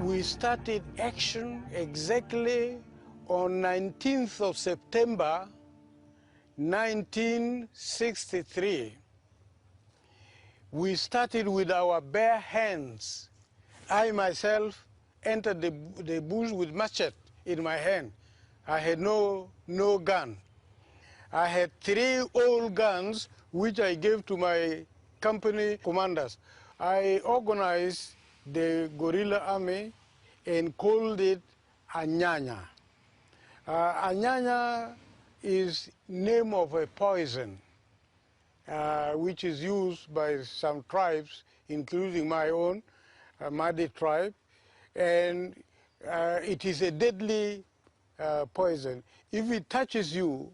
We started action exactly on 19th of September, 1963. We started with our bare hands. I myself entered the bush with machete in my hand. I had no gun. I had 3 old guns which I gave to my company commanders. I organized the guerrilla army and called it Anyanya. Anyanya is name of a poison which is used by some tribes, including my own, Madi tribe, and it is a deadly poison. If it touches you,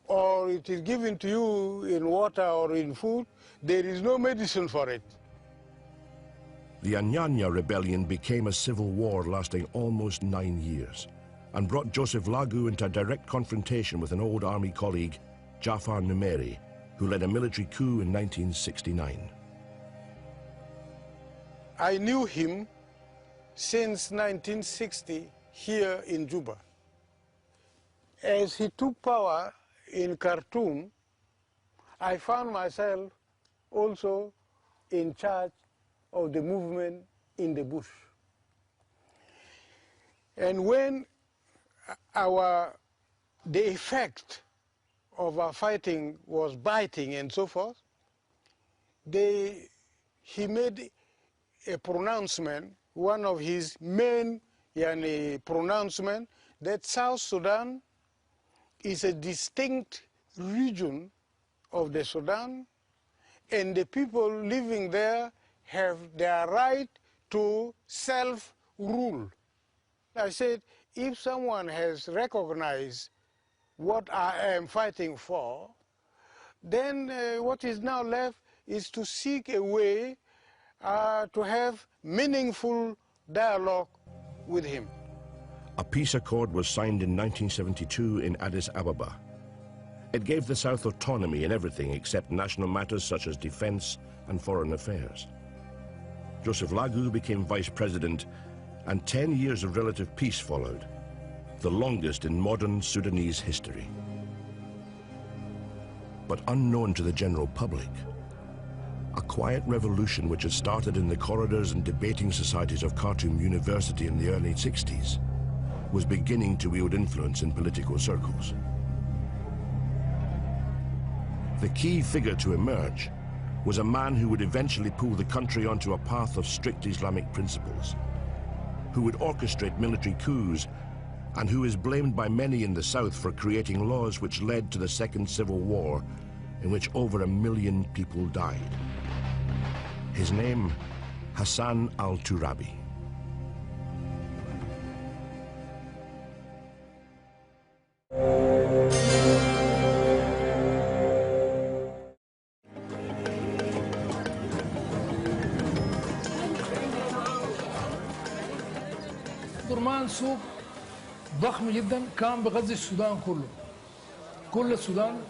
or it is given to you in water or in food, there is no medicine for it. The Anyanya rebellion became a civil war lasting almost 9 years and brought Joseph لاقو into direct confrontation with an old army colleague, Jafar Nmeri, who led a military coup in 1969. I knew him since 1960 here in Juba. As he took power in Khartoum, I found myself also in charge of the movement in the bush. And when the effect of our fighting was biting and so forth, he made a pronouncement, one of his main pronouncement, that South Sudan is a distinct region of the Sudan, and the people living there have their right to self-rule. I said, if someone has recognized what I am fighting for, then what is now left is to seek a way to have meaningful dialogue with him. A peace accord was signed in 1972 in Addis Ababa. It gave the South autonomy in everything except national matters such as defense and foreign affairs. Joseph لاقو became vice president, and 10 years of relative peace followed, the longest in modern Sudanese history. But unknown to the general public, a quiet revolution which had started in the corridors and debating societies of Khartoum University in the early 60s was beginning to wield influence in political circles. The key figure to emerge was a man who would eventually pull the country onto a path of strict Islamic principles, who would orchestrate military coups, and who is blamed by many in the South for creating laws which led to the Second Civil War, in which over 1 million people died. His name, Hassan al-Turabi. درمان سوق ضخم جدا كان بغذي السودان كله. كل السودان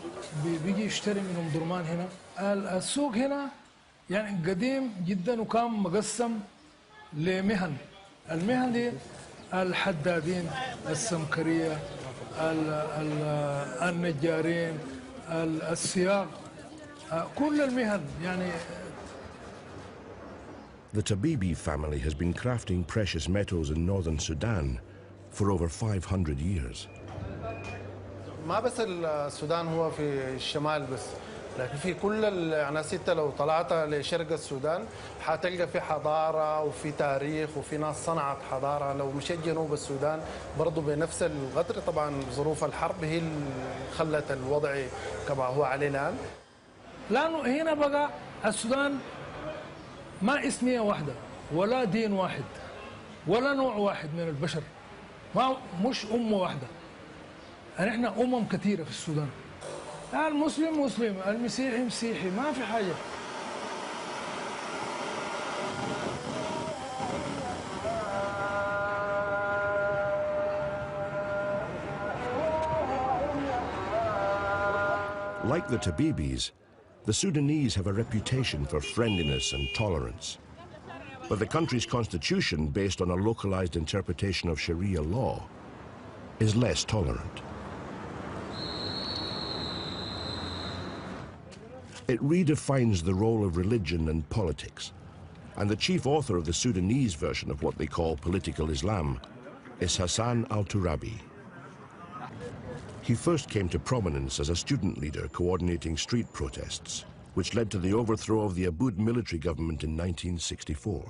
بيجي يشتري منهم درمان هنا. السوق هنا يعني قديم جدا وكان مقسم لمهن. المهن دي الحدادين، السمكرية، النجارين، السياق، كل المهن يعني. The Tabibi family has been crafting precious metals in northern Sudan for over 500 years. ما بس السودان هو في الشمال بس، لكن في كل العناصر لو طلعت لشرق السودان حتلقى في حضارة وفي تاريخ وفي ناس صنعت حضارة. لو مشيت جنوب السودان برضو بنفس القدر، طبعا ظروف الحرب هي اللي خلت الوضع كما هو عليه الآن. لأنه هنا بقى السودان ما إثنية واحدة ولا دين واحد ولا نوع واحد من البشر، مش أمة واحدة. نحن أمم كثيرة في السودان. المسلم مسلم، المسيحي مسيحي، ما في حاجة. Like the Tabibis, the Sudanese have a reputation for friendliness and tolerance. But the country's constitution, based on a localized interpretation of Sharia law, is less tolerant. It redefines the role of religion and politics, and the chief author of the Sudanese version of what they call political Islam is Hassan al-Turabi. He first came to prominence as a student leader coordinating street protests, which led to the overthrow of the Aboud military government in 1964.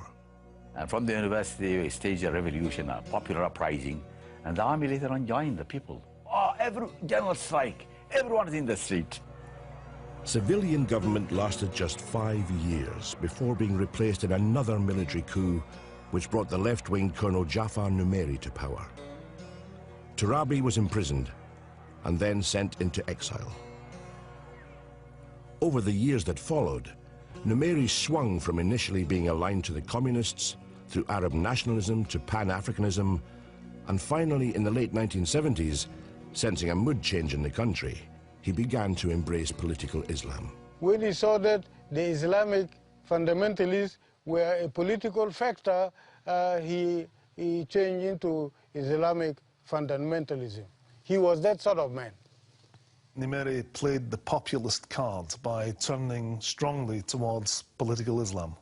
And from the university, we staged a revolution, a popular uprising, and the army later on joined the people. Oh, every general strike, everyone is in the street. Civilian government lasted just 5 years before being replaced in another military coup, which brought the left-wing Colonel Jafar Numeri to power. Turabi was imprisoned and then sent into exile. Over the years that followed, Numeri swung from initially being aligned to the communists through Arab nationalism to Pan-Africanism, and finally in the late 1970s, sensing a mood change in the country, he began to embrace political Islam. When he saw that the Islamic fundamentalists were a political factor, he changed into Islamic fundamentalism. He was that sort of man. Nmeri played the populist card by turning strongly towards political Islam.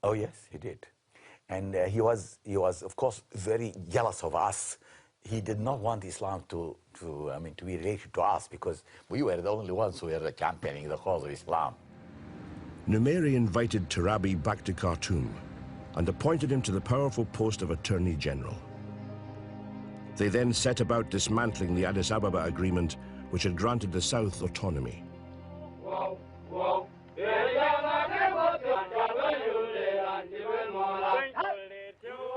Oh yes, he did. And he was, of course, very jealous of us. He did not want Islam to be related to us, because we were the only ones who were championing the cause of Islam. Numeri invited Turabi back to Khartoum and appointed him to the powerful post of Attorney General. They then set about dismantling the Addis Ababa Agreement, which had granted the South autonomy.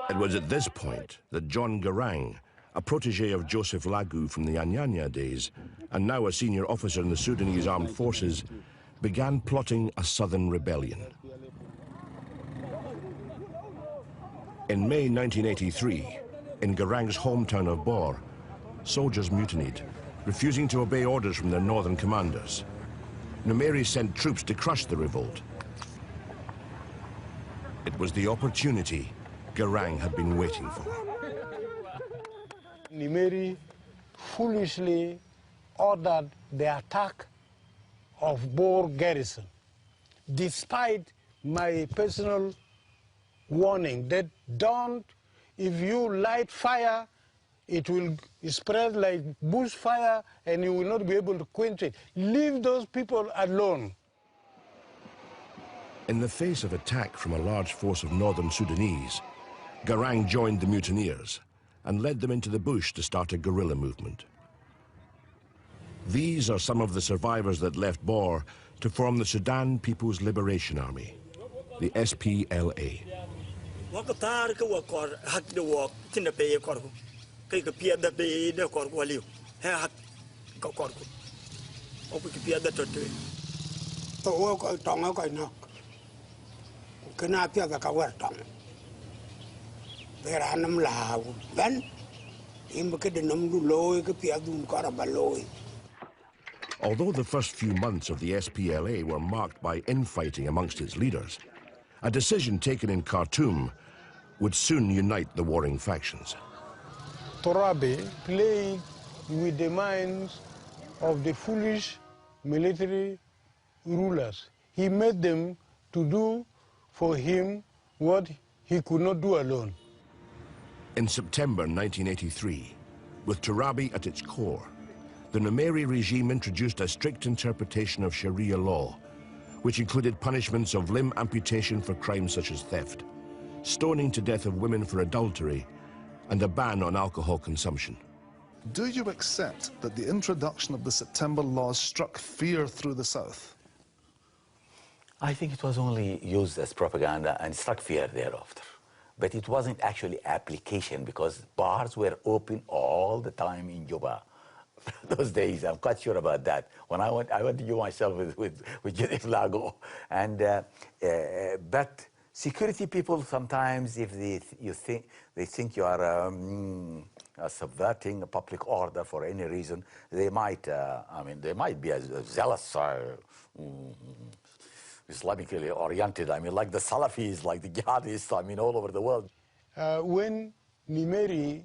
It was at this point that John Garang, a protege of Joseph لاقو from the Anyanya days, and now a senior officer in the Sudanese armed forces, began plotting a southern rebellion. In May 1983, in Garang's hometown of Bor, soldiers mutinied, refusing to obey orders from their northern commanders. Numeri sent troops to crush the revolt. It was the opportunity Garang had been waiting for. Numeri foolishly ordered the attack of Bor garrison, despite my personal warning that if you light fire, it will spread like bushfire and you will not be able to quench it. Leave those people alone. In the face of attack from a large force of northern Sudanese, Garang joined the mutineers and led them into the bush to start a guerrilla movement. These are some of the survivors that left Bor to form the Sudan People's Liberation Army, the SPLA. Although the first few months of the SPLA were marked by infighting amongst its leaders, a decision taken in Khartoum would soon unite the warring factions. Turabi played with the minds of the foolish military rulers. He made them to do for him what he could not do alone. In September 1983, with Turabi at its core, the Numeri regime introduced a strict interpretation of Sharia law, which included punishments of limb amputation for crimes such as theft, stoning to death of women for adultery, and a ban on alcohol consumption. Do you accept that the introduction of the September laws struck fear through the South? I think it was only used as propaganda and struck fear thereafter. But it wasn't actually application, because bars were open all the time in Juba. Those days, I'm quite sure about that. When I went to Juba myself with Joseph لاقو. And but security people sometimes, if they think you are subverting a public order for any reason, they might they might be as zealous. Islamically oriented. I mean, like the Salafis, like the jihadists, I mean, all over the world. When Nmeri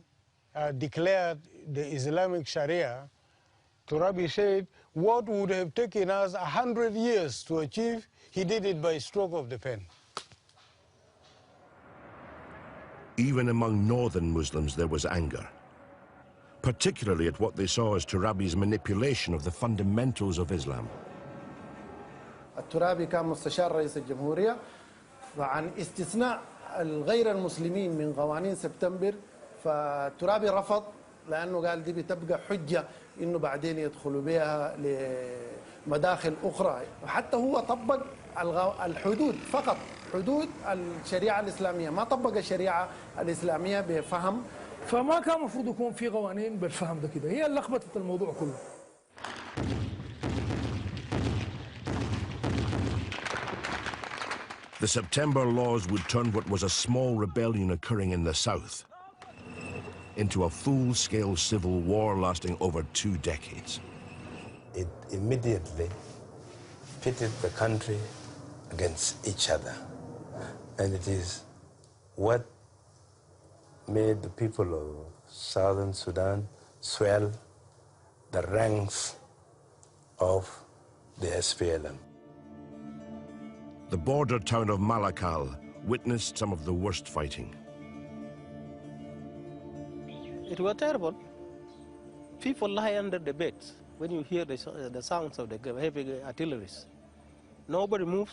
declared the Islamic Sharia, Turabi said, what would have taken us 100 years to achieve, he did it by stroke of the pen. Even among northern Muslims there was anger, particularly at what they saw as Turabi's manipulation of the fundamentals of Islam. الترابي كان مستشار رئيس الجمهورية وعن استثناء الغير المسلمين من قوانين سبتمبر، فالترابي رفض لأنه قال دي بتبقى حجة إنه بعدين يدخلوا بها لمداخل أخرى، وحتى هو طبق الحدود فقط، حدود الشريعة الإسلامية، ما طبق الشريعة الإسلامية بفهم. فما كان المفروض يكون في قوانين بالفهم ده كده، هي اللي لخبطت الموضوع كله. The September laws would turn what was a small rebellion occurring in the south into a full-scale civil war lasting over 2 decades. It immediately pitted the country against each other. And it is what made the people of southern Sudan swell the ranks of the SPLM. The border town of Malakal witnessed some of the worst fighting. It was terrible. People lie under the beds when you hear the sounds of the heavy artillery. Nobody moves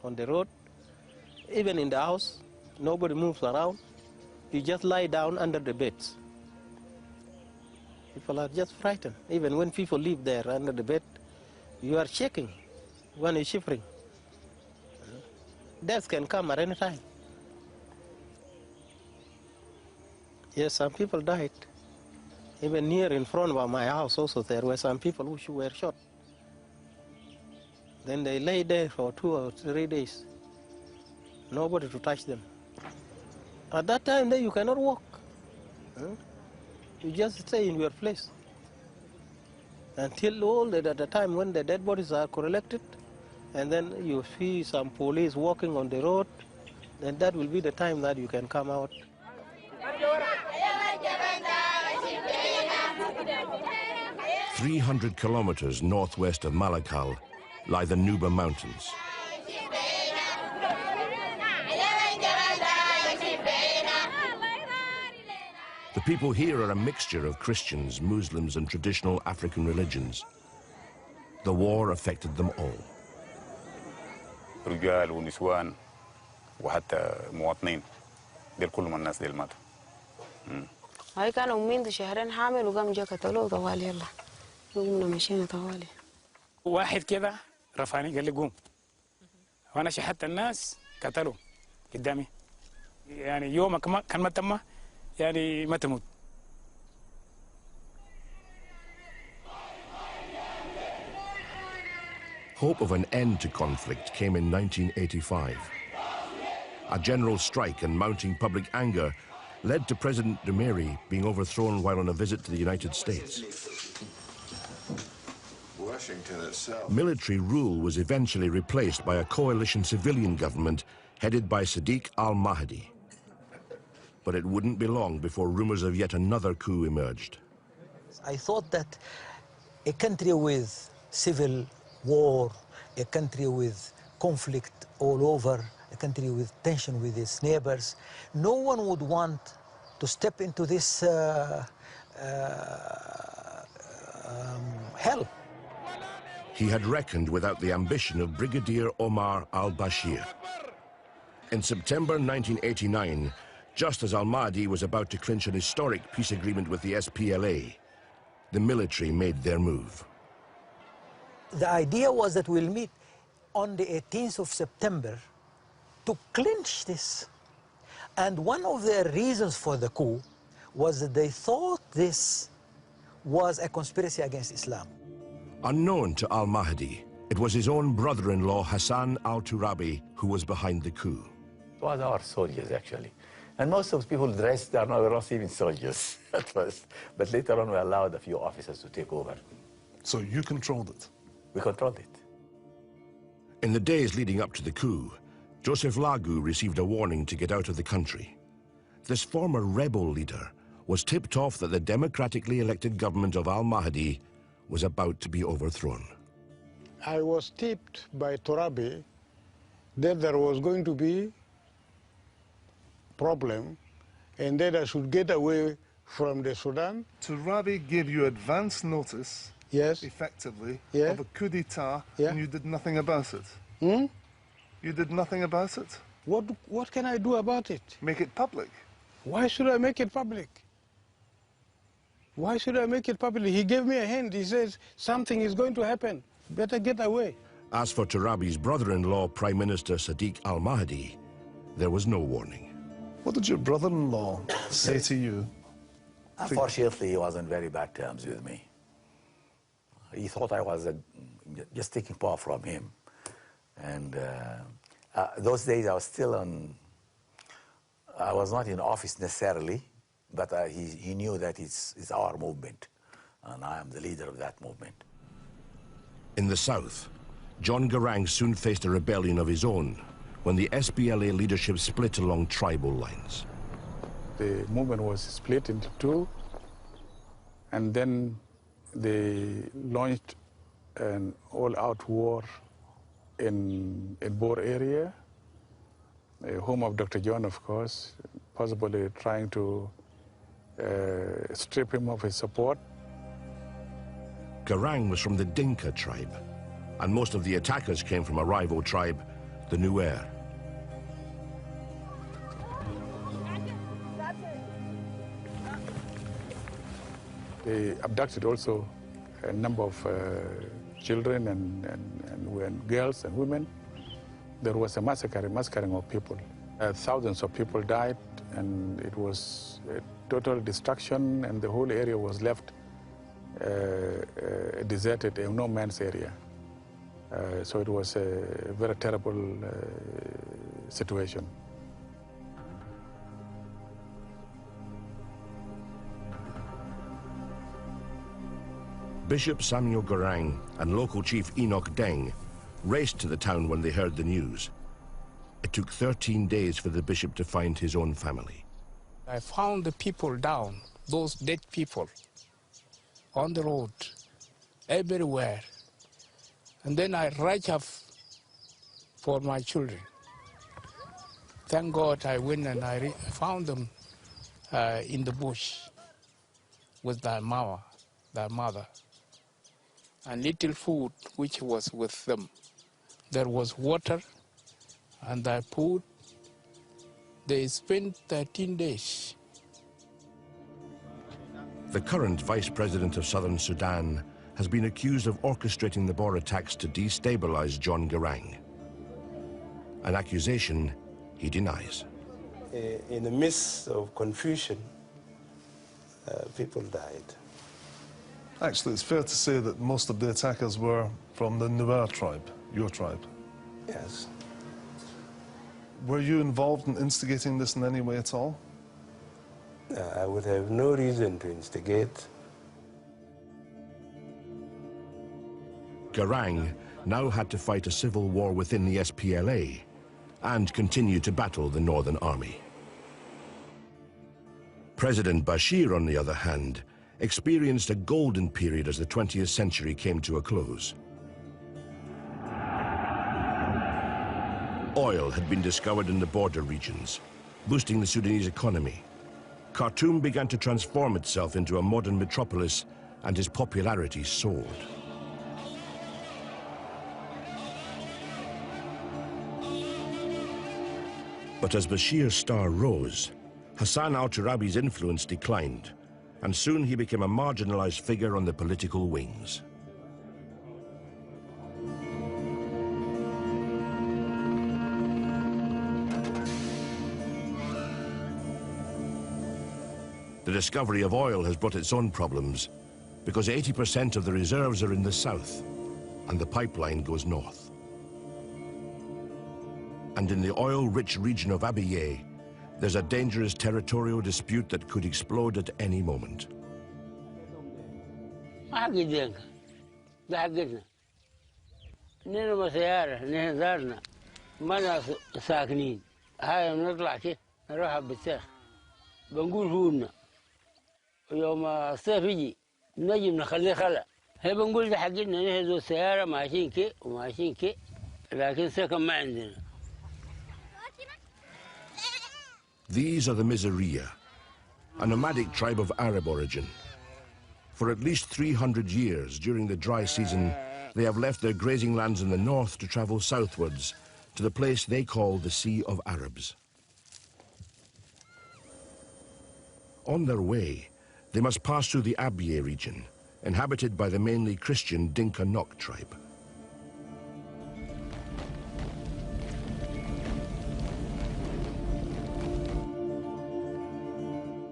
on the road, even in the house, nobody moves around. You just lie down under the beds. People are just frightened. Even when people live there under the bed, you are shaking, one is shivering. Death can come at any time. Yes, some people died. Even near in front of my house also there were some people who were shot. Then they lay there for 2 or 3 days. Nobody to touch them. At that time then you cannot walk. You just stay in your place. Until all at the time when the dead bodies are collected, and then you see some police walking on the road, then that will be the time that you can come out. 300 kilometers northwest of Malakal lie the Nuba Mountains. The people here are a mixture of Christians, Muslims, and traditional African religions. The war affected them all. رجال ونسوان وحتى مواطنين ديل كلهم الناس ديل ماتوا. هاي كانوا أمين شهرين حامل وقام جا قتلوه طوالي يلا قمنا مشينا طوالي. واحد كده رفعني قال لي قوم وانا شحت الناس قتلوا قدامي يعني يومك كان ما تم يعني ما تموت. Hope of an end to conflict came in 1985. A general strike and mounting public anger led to President Nmeri being overthrown while on a visit to the United States. Military rule was eventually replaced by a coalition civilian government headed by Sadiq al-Mahdi. But it wouldn't be long before rumors of yet another coup emerged. I thought that a country with civil war, a country with conflict all over, a country with tension with its neighbors, no one would want to step into this hell. He had reckoned without the ambition of Brigadier Omar al-Bashir. In September 1989, just as al-Mahdi was about to clinch an historic peace agreement with the SPLA, the military made their move. The idea was that we'll meet on the 18th of September to clinch this. And one of the reasons for the coup was that they thought this was a conspiracy against Islam. Unknown to al-Mahdi, it was his own brother-in-law Hassan al-Turabi who was behind the coup. It was our soldiers, actually. And most of the people dressed, they were not even soldiers at first. But later on, we allowed a few officers to take over. So you controlled it? We controlled it. In the days leading up to the coup, Joseph لاقو received a warning to get out of the country. This former rebel leader was tipped off that the democratically elected government of al-Mahdi was about to be overthrown. I was tipped by Tarabe that there was going to be problem and that I should get away from the Sudan. Tarabe gave you advance notice, yes, effectively, yeah, of a coup d'etat, yeah, and you did nothing about it. Hmm? You did nothing about it. What can I do about it? Make it public. Why should I make it public? Why should I make it public? He gave me a hint. He says something is going to happen. Better get away. As for Tarabe's brother-in-law, Prime Minister Sadiq al-Mahdi, there was no warning. What did your brother-in-law say to you? Unfortunately, he was on very bad terms with me. He thought I was just taking power from him. And those days I was still I was not in office necessarily, but he knew that it's our movement, and I am the leader of that movement. In the south, John Garang soon faced a rebellion of his own when the SPLA leadership split along tribal lines. The movement was split into two, and then they launched an all-out war in Bor area, home of Dr. John, of course, possibly trying to strip him of his support. Garang was from the Dinka tribe, and most of the attackers came from a rival tribe, the Nuer. They abducted also a number of children and girls and women. There was a massacring of people. Thousands of people died, and it was a total destruction, and the whole area was left deserted, a no man's area. So it was a very terrible situation. Bishop Samuel Garang and local chief Enoch Deng raced to the town when they heard the news. It took 13 days for the bishop to find his own family. I found the people down, those dead people, on the road, everywhere. And then I rushed up for my children. Thank God I went and I found them in the bush with their mother, and little food which was with them. There was water and their food. They spent 13 days. The current vice president of southern Sudan has been accused of orchestrating the Boer attacks to destabilize John Garang. An accusation he denies. In the midst of confusion, people died. Actually, it's fair to say that most of the attackers were from the Numera tribe, your tribe. Yes. Were you involved in instigating this in any way at all? I would have no reason to instigate. Garang now had to fight a civil war within the SPLA and continue to battle the Northern Army. President Bashir, on the other hand, experienced a golden period as the 20th century came to a close. Oil had been discovered in the border regions, boosting the Sudanese economy. Khartoum began to transform itself into a modern metropolis, and his popularity soared. But as Bashir's star rose, Hassan al-Turabi's influence declined, and soon he became a marginalized figure on the political wings. The discovery of oil has brought its own problems, because 80% of the reserves are in the south, and the pipeline goes north. And in the oil-rich region of Abyei, there's a dangerous territorial dispute that could explode at any moment. نحن سيارة نحن دارنا ما ناس ساكنين هاي نطلع كده نروح بالسيخ بنقول هونا ويوم الصيف يجي نجي نخليه خلا هي بنقول ده حقنا نحن ذو السيارة ماشيين كي وماشيين كي لكن سكن ما عندنا. These are the Miseria, a nomadic tribe of Arab origin. For at least 300 years during the dry season, they have left their grazing lands in the north to travel southwards to the place they call the Sea of Arabs. On their way, they must pass through the Abyei region, inhabited by the mainly Christian Dinka Nok tribe.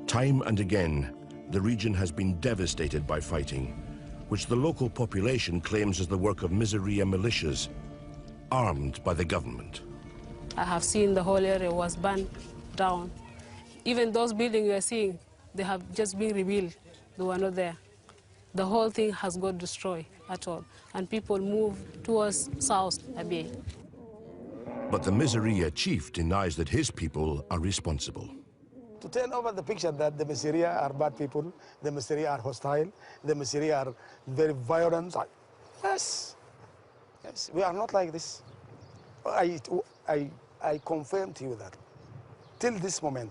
Time and again, the region has been devastated by fighting, which the local population claims is the work of Miseria militias, armed by the government. I have seen the whole area was burned down. Even those buildings you are seeing, they have just been rebuilt. They were not there. The whole thing has got destroyed at all, and people move towards South Abyei. But the Miseria chief denies that his people are responsible. To turn over the picture that the Miseria are bad people, the Miseria are hostile, the Miseria are very violent. Yes, yes, we are not like this. I confirm to you that till this moment,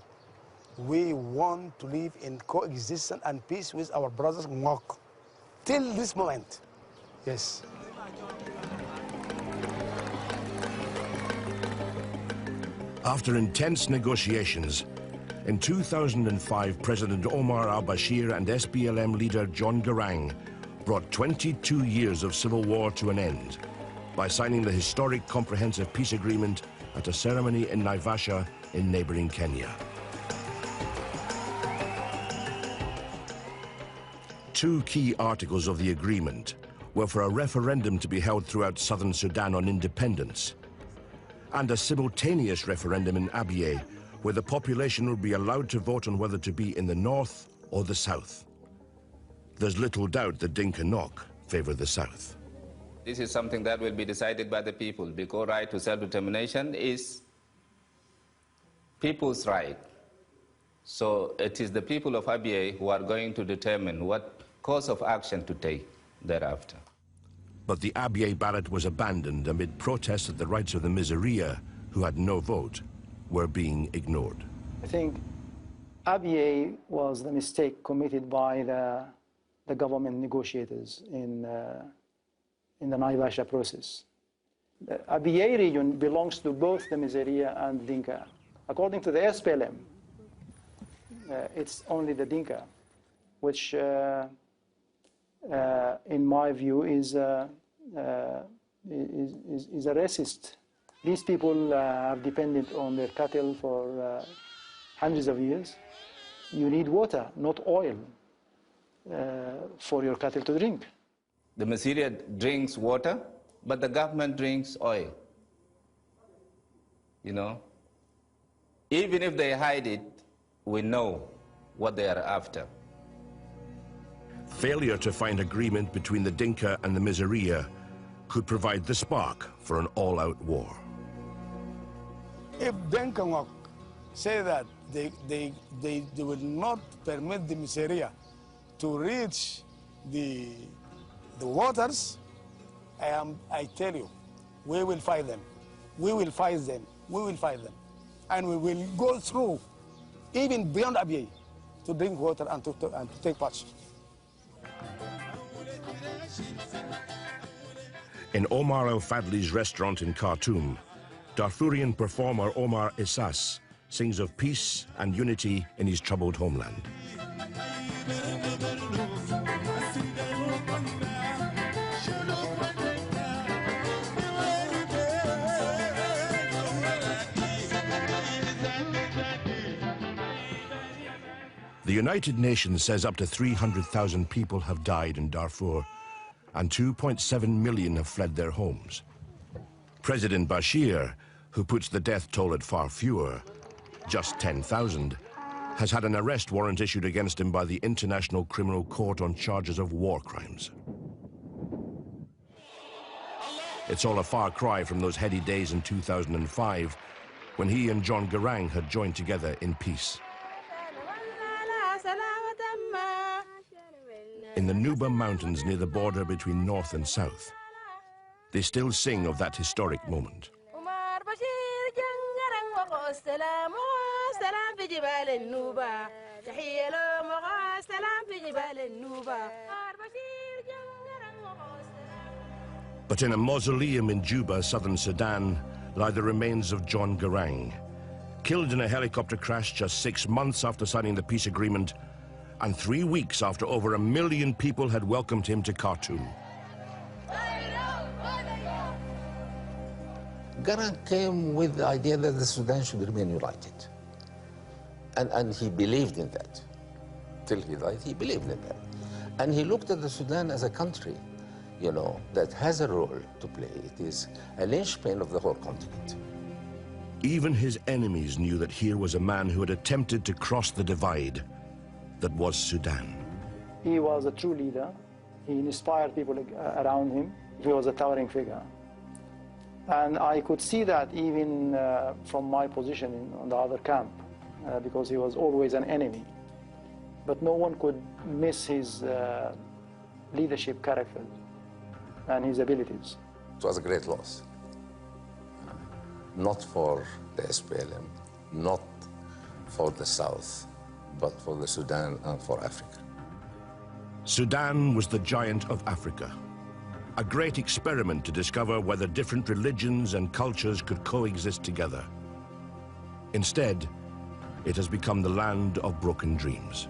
we want to live in coexistence and peace with our brothers Ngok. Till this moment, yes. After intense negotiations, in 2005, President Omar al-Bashir and SPLM leader John Garang brought 22 years of civil war to an end by signing the historic Comprehensive Peace Agreement at a ceremony in Naivasha in neighboring Kenya. Two key articles of the agreement were for a referendum to be held throughout southern Sudan on independence and a simultaneous referendum in Abyei where the population would be allowed to vote on whether to be in the north or the south. There's little doubt that Dinka Nok favor the south. This is something that will be decided by the people, because right to self-determination is people's right. So it is the people of Abyei who are going to determine what course of action to take thereafter. But the Abyei ballot was abandoned amid protests that the rights of the Miseria, who had no vote, were being ignored. I think Abyei was the mistake committed by the government negotiators in the Naivasha process. The Abyei region belongs to both the Miseria and Dinka. According to the SPLM, it's only the Dinka, which in my view is a racist. These people are dependent on their cattle for hundreds of years. You need water, not oil, for your cattle to drink. The Miseria drinks water, but the government drinks oil. You know? Even if they hide it, we know what they are after. Failure to find agreement between the Dinka and the Miseria could provide the spark for an all-out war. If Dinka Ngok say that they will not permit the Miseria to reach the waters, I tell you, we will fight them. We will fight them. We will fight them. And we will go through, even beyond Abyei, to drink water and to take part. In Omar al-Fadli's restaurant in Khartoum, Darfurian performer Omar Issas sings of peace and unity in his troubled homeland. The United Nations says up to 300,000 people have died in Darfur and 2.7 million have fled their homes. President Bashir, who puts the death toll at far fewer, just 10,000, has had an arrest warrant issued against him by the International Criminal Court on charges of war crimes. It's all a far cry from those heady days in 2005 when he and John Garang had joined together in peace. In the Nuba Mountains near the border between North and South, they still sing of that historic moment. But in a mausoleum in Juba, southern Sudan, lie the remains of John Garang, killed in a helicopter crash just 6 months after signing the peace agreement and 3 weeks after over 1 million people had welcomed him to Khartoum. Garang came with the idea that the Sudan should remain united. And he believed in that. Till he died, he believed in that. And he looked at the Sudan as a country, you know, that has a role to play. It is a linchpin of the whole continent. Even his enemies knew that here was a man who had attempted to cross the divide that was Sudan. He was a true leader. He inspired people around him. He was a towering figure. And I could see that even from my position on the other camp, because he was always an enemy. But no one could miss his leadership character and his abilities. It was a great loss. Not for the SPLM, not for the South, but for the Sudan and for Africa. Sudan was the giant of Africa, a great experiment to discover whether different religions and cultures could coexist together. Instead, it has become the land of broken dreams.